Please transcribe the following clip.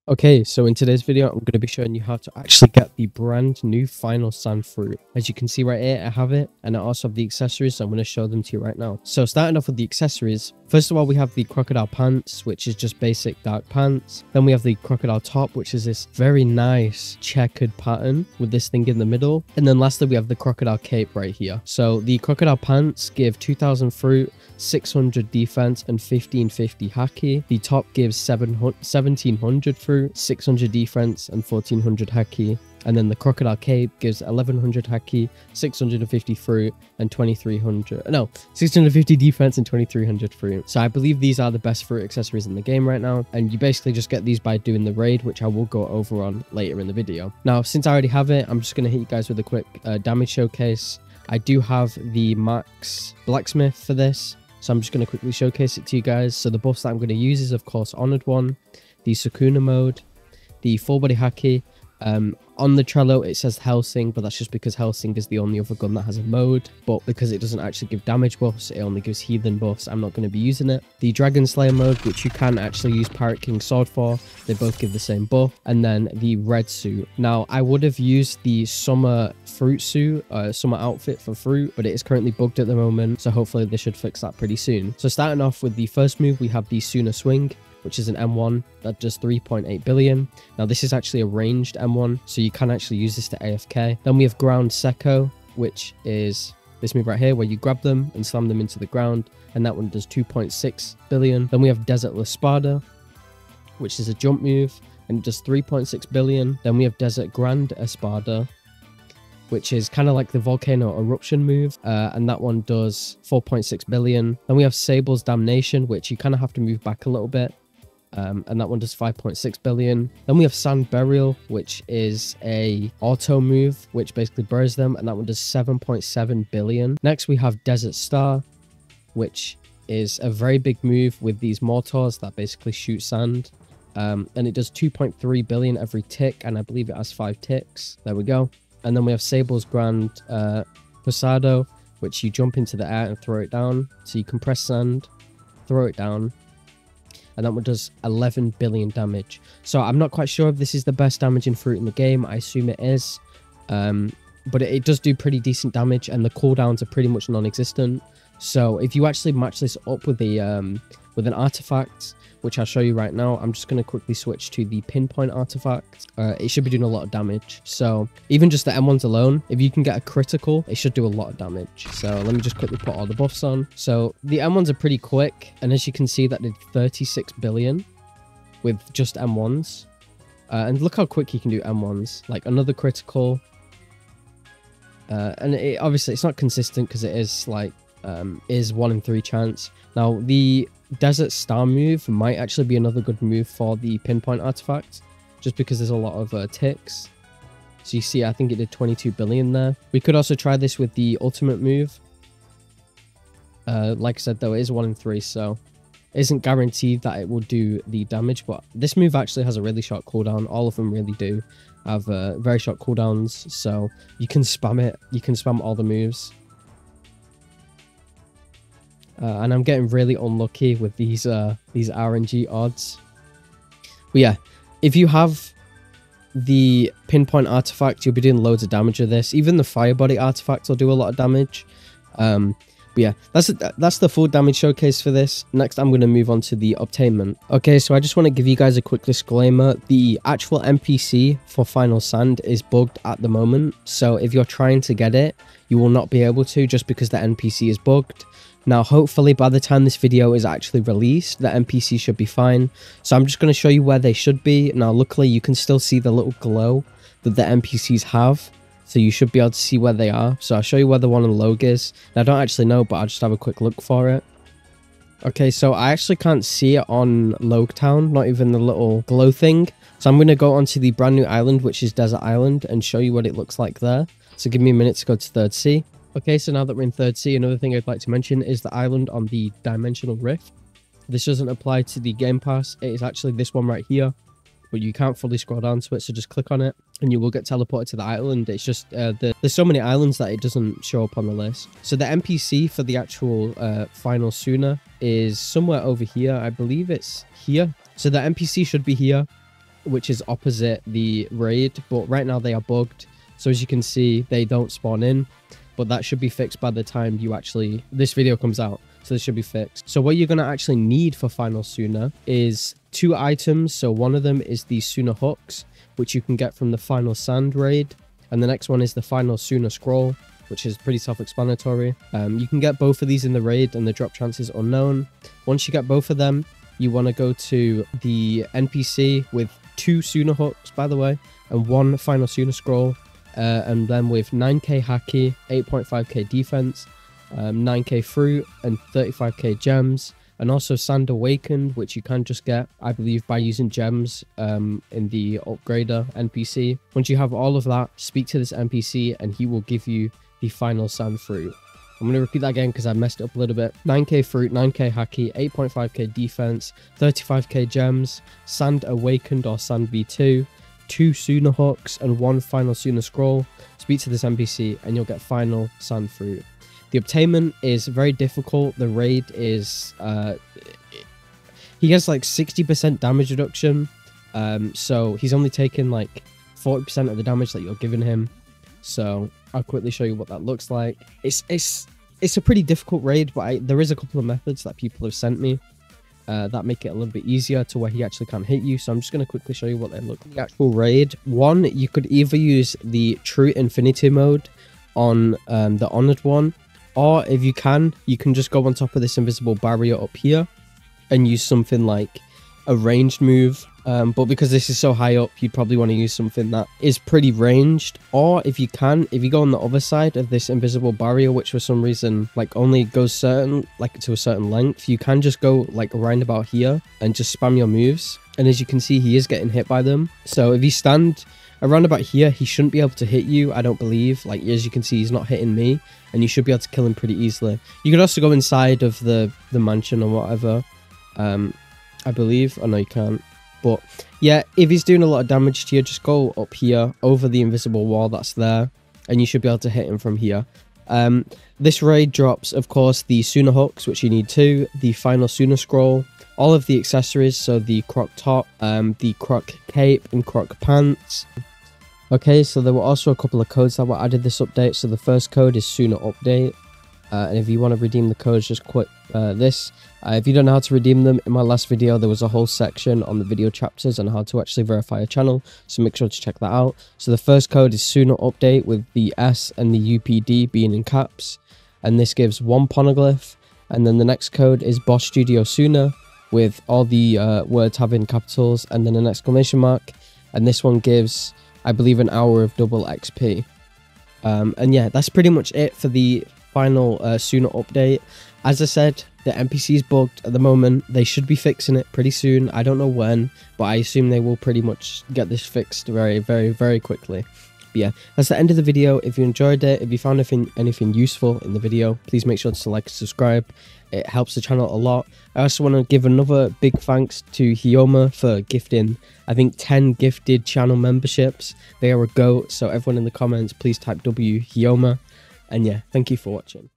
Okay, so in today's video, I'm going to be showing you how to actually get the brand new Final Sand fruit. As you can see right here, I have it, and I also have the accessories, so I'm going to show them to you right now. So starting off with the accessories, first of all, we have the crocodile pants, which is just basic dark pants. Then we have the crocodile top, which is this very nice checkered pattern with this thing in the middle. And then lastly, we have the crocodile cape right here. So the crocodile pants give 2000 fruit, 600 defense, and 1550 haki. The top gives 1700 fruit, 600 defense, and 1400 haki. And then the crocodile cape gives 1100 haki, 650 fruit, and 650 defense and 2300 fruit. So I believe these are the best fruit accessories in the game right now, and you basically just get these by doing the raid, which I will go over on later in the video. Now, since I already have it, I'm just going to hit you guys with a quick damage showcase. I do have the max blacksmith for this, so I'm just going to quickly showcase it to you guys. So the buffs that I'm going to use is, of course, Honored One, the Sukuna mode, the full body haki. On the Trello it says Helsing, but that's just because Helsing is the only other gun that has a mode, but because it doesn't actually give damage buffs, it only gives heathen buffs, I'm not going to be using it. The Dragon Slayer mode, which you can actually use Pirate King sword for, they both give the same buff. And then the red suit. Now I would have used the summer fruit suit, summer outfit for fruit, but it is currently bugged at the moment, so hopefully they should fix that pretty soon. So starting off with the first move, we have the Sooner Swing, which is an M1 that does 3.8 billion. Now this is actually a ranged M1, so you can actually use this to AFK. Then we have Ground Secco, which is this move right here, where you grab them and slam them into the ground, and that one does 2.6 billion. Then we have Desert Espada, which is a jump move, and it does 3.6 billion. Then we have Desert Grand Espada, which is kind of like the volcano eruption move, and that one does 4.6 billion. Then we have Sable's Damnation, which you kind of have to move back a little bit. And that one does 5.6 billion. Then we have Sand Burial, which is a auto move, which basically buries them, and that one does 7.7 billion. Next, we have Desert Star, which is a very big move with these mortars that basically shoot sand. And it does 2.3 billion every tick, and I believe it has 5 ticks. There we go. And then we have Sable's Grand Posado, which you jump into the air and throw it down. So you compress sand, throw it down, and that one does 11 billion damage. So I'm not quite sure if this is the best damaging fruit in the game. I assume it is, but it does do pretty decent damage, and the cooldowns are pretty much non-existent. So if you actually match this up with an artifact, which I'll show you right now, I'm just going to quickly switch to the pinpoint artifact. It should be doing a lot of damage. So even just the M1s alone, if you can get a critical, it should do a lot of damage. So let me just quickly put all the buffs on. So the M1s are pretty quick, and as you can see, that did 36 billion with just M1s. And look how quick you can do M1s. Like another critical. And obviously it's not consistent because it is like is 1 in 3 chance. Now the Desert Star move might actually be another good move for the pinpoint artifact, just because there's a lot of ticks. So you see, I think it did 22 billion there. We could also try this with the ultimate move. Like I said, though, it is 1 in 3, so it isn't guaranteed that it will do the damage, but this move actually has a really short cooldown. All of them really do have very short cooldowns, so you can spam it. You can spam all the moves. And I'm getting really unlucky with these RNG odds. But yeah, if you have the pinpoint artifact, you'll be doing loads of damage with this. Even the fire body artifact will do a lot of damage. But yeah, that's the full damage showcase for this. Next, I'm going to move on to the obtainment. Okay, so I just want to give you guys a quick disclaimer. The actual NPC for Final Sand is bugged at the moment. So if you're trying to get it, you will not be able to, just because the NPC is bugged. Now, hopefully by the time this video is actually released, the NPC should be fine. So I'm just going to show you where they should be. Now, luckily, you can still see the little glow that the NPCs have. So you should be able to see where they are. So I'll show you where the one on Logue is. Now, I don't actually know, but I'll just have a quick look for it. Okay, so I actually can't see it on Logue Town, not even the little glow thing. So I'm going to go onto the brand new island, which is Desert Island, and show you what it looks like there. So give me a minute to go to 3rd Sea. Okay, so now that we're in 3rd Sea, another thing I'd like to mention is the island on the Dimensional Rift. This doesn't apply to the Game Pass. It is actually this one right here, but you can't fully scroll down to it, so just click on it and you will get teleported to the island. It's just there's so many islands that it doesn't show up on the list. So the NPC for the actual final Sooner is somewhere over here. I believe it's here. So the NPC should be here. which is opposite the raid, but right now they are bugged. So as you can see, they don't spawn in, but that should be fixed by the time this video comes out. So this should be fixed. So what you're going to actually need for Final Suna is 2 items. So one of them is the Suna hooks, which you can get from the Final Sand raid. And the next one is the Final Suna scroll, which is pretty self-explanatory. You can get both of these in the raid and the drop chance is unknown. Once you get both of them, you want to go to the NPC with 2 Suna hooks, by the way, and 1 Final Suna scroll. And then with 9k haki, 8.5k defense, 9k fruit, and 35k gems, and also Sand Awakened, which you can just get, I believe, by using gems in the upgrader NPC. Once you have all of that, speak to this NPC and he will give you the final sand fruit. I'm going to repeat that again because I messed it up a little bit. 9k fruit, 9k haki, 8.5k defense, 35k gems, Sand Awakened or Sand V2, 2 Suna hooks, and 1 Final Suna scroll. Speak to this NPC and you'll get final sand fruit. The obtainment is very difficult. The raid is he has like 60% damage reduction, so he's only taken like 40% of the damage that you're giving him. So I'll quickly show you what that looks like. It's a pretty difficult raid, but there is a couple of methods that people have sent me that make it a little bit easier to where he actually can't hit you. So I'm just going to quickly show you what they look like. The actual raid, one, you could either use the True Infinity mode on the Honored one, or if you can just go on top of this invisible barrier up here and use something like a ranged move. But because this is so high up, you'd probably want to use something that is pretty ranged. Or if you go on the other side of this invisible barrier, which for some reason like only goes to a certain length, you can just go like around about here and just spam your moves. And as you can see, he is getting hit by them. So if you stand around about here, he shouldn't be able to hit you, I don't believe. Like, as you can see, he's not hitting me, and you should be able to kill him pretty easily. You could also go inside of the mansion or whatever, I believe. Oh no, you can't. But yeah, if he's doing a lot of damage to you, just go up here over the invisible wall that's there, and you should be able to hit him from here. This raid drops, of course, the Suna hooks, which you need 2, the Final Suna scroll, all of the accessories, so the croc top, the croc cape, and croc pants. Okay, so there were also a couple of codes that were added this update. So the first code is Suna update, and if you want to redeem the codes, just click this. If you don't know how to redeem them, in my last video there was a whole section on the video chapters on how to actually verify a channel, so make sure to check that out. So the first code is Suna update, with the S and the UPD being in caps, and this gives 1 poneglyph. And then the next code is Boss Studio Suna, with all the words having capitals and then an exclamation mark, and this one gives, I believe, an hour of double XP. And yeah, that's pretty much it for the final Suna update. As I said, the NPC is bugged at the moment. They should be fixing it pretty soon. I don't know when, but I assume they will pretty much get this fixed very, very, very quickly. But yeah, that's the end of the video. If you enjoyed it, if you found anything useful in the video, please make sure to like and subscribe. It helps the channel a lot. I also want to give another big thanks to Hyoma for gifting, I think, 10 gifted channel memberships. They are a goat, so everyone in the comments, please type W Hyoma. And yeah, thank you for watching.